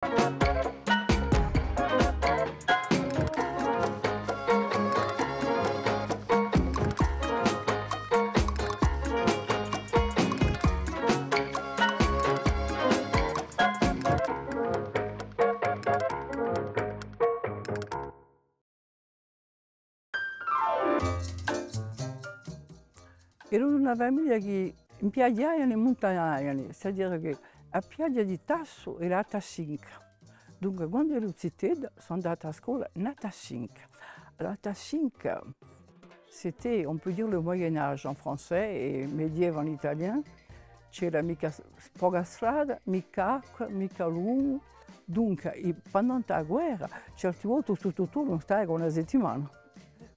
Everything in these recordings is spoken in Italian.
Ero in una famiglia che in piaggiaiano e montaiano, c'est-à-dire che a piaggia di Tasso era a Tassinca. Dunque, quando ero zittedda, sono andata a scuola a Tassinca. La Tassinca, c'était, on peut dire, le Moyen-Âge en français et médiévo en italien. C'era mica poca strada, mica acqua, mica lume. Dunque, pendant la guerra, certe volte tutto non stava una settimana.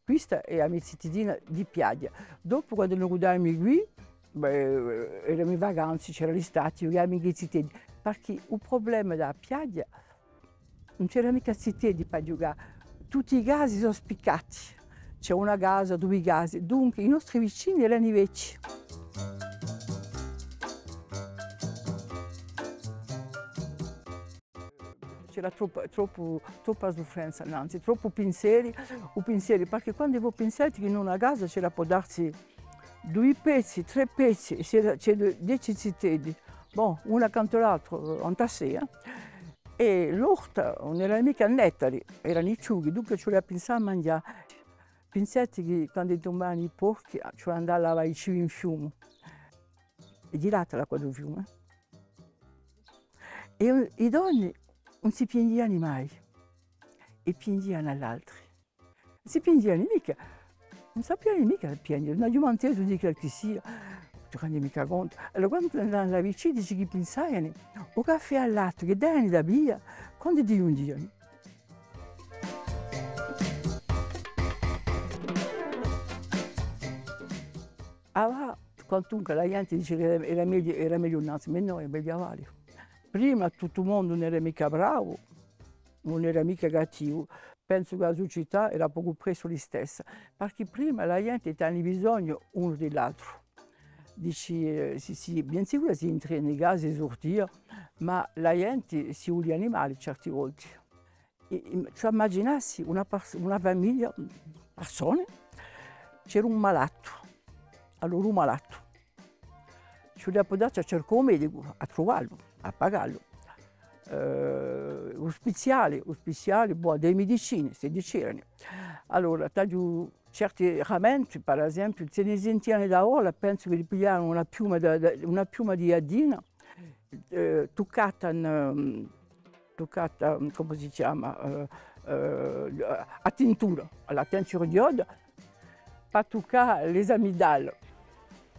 Questa è la mia cittadina di piaggia. Dopo, quando noi andavamo qui, erano in vacanze, c'era l'estate, eravamo in cittadini. Perché il problema della piaggia non c'era mica cittadini per giocare. Tutti i casi sono spiccati. C'è una casa, due case. Dunque, i nostri vicini erano i vecchi. C'era troppa sofferenza innanzi, troppo pensieri, perché quando avevo pensato che in una casa c'era può darsi 2 pezzi, 3 pezzi, c'era 10 cittadini, bon, una accanto all'altro, un tassè, e l'orta non era mica netta, erano i ciughi, dunque ci voleva pensare a mangiare. Pensate che quando tombavano i porchi, ci voleva andare a lavare i cibi in fiume, e di là l'acqua del fiume. E i donne non si piangevano mai, e piangevano all'altro. Si piangevano mica, non sapevano mica piangere, non abbiamo inteso di che sia, non ti rendi mica conto. Allora quando andavano alla vicina, dice che pensavano, o caffè al latte, che davano da via, quando di un giorno. Allora, quantunque la gente dice che era meglio innanzi, ma no, è medievale. Prima tutto il mondo non era mica bravo, non era mica cattivo. Penso che la società era poco presso la stessa, perché prima la gente aveva bisogno uno dell'altro. Dici, sì, ben sicuro si entra nei case e sortia, ma la gente si usa gli animali certe volte. Cioè immaginassi una famiglia, persone, c'era un malato, allora un malato. Ci voleva poterci a cercare un medico, a trovarlo, a pagarlo. Ospiziali, boh, delle medicine, se dicevano. Allora, certi ramenti, per esempio, se ne sentivano da ora, penso che pigliavano una piuma di iadina, toccata, come si chiama, a tintura, alla teinture d'iode, per toccare les amygdales.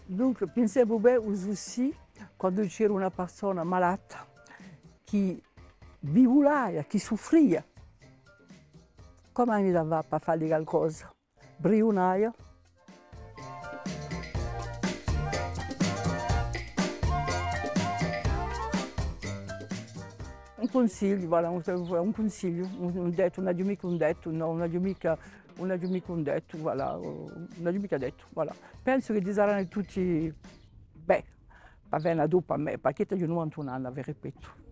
Dunque, pensavo bene aussi quando c'era una persona malata, che viveva, che soffriva. Come andava per fare qualcosa? Brionava. Un consiglio, voilà, un consiglio, un detto, non ho mica un detto, no, non ho mica un detto, voilà, non ho mica detto, voilà. Penso che saranno tutti, beh, va bene dopo a me, perché io non ho 91 anni, vi ripeto.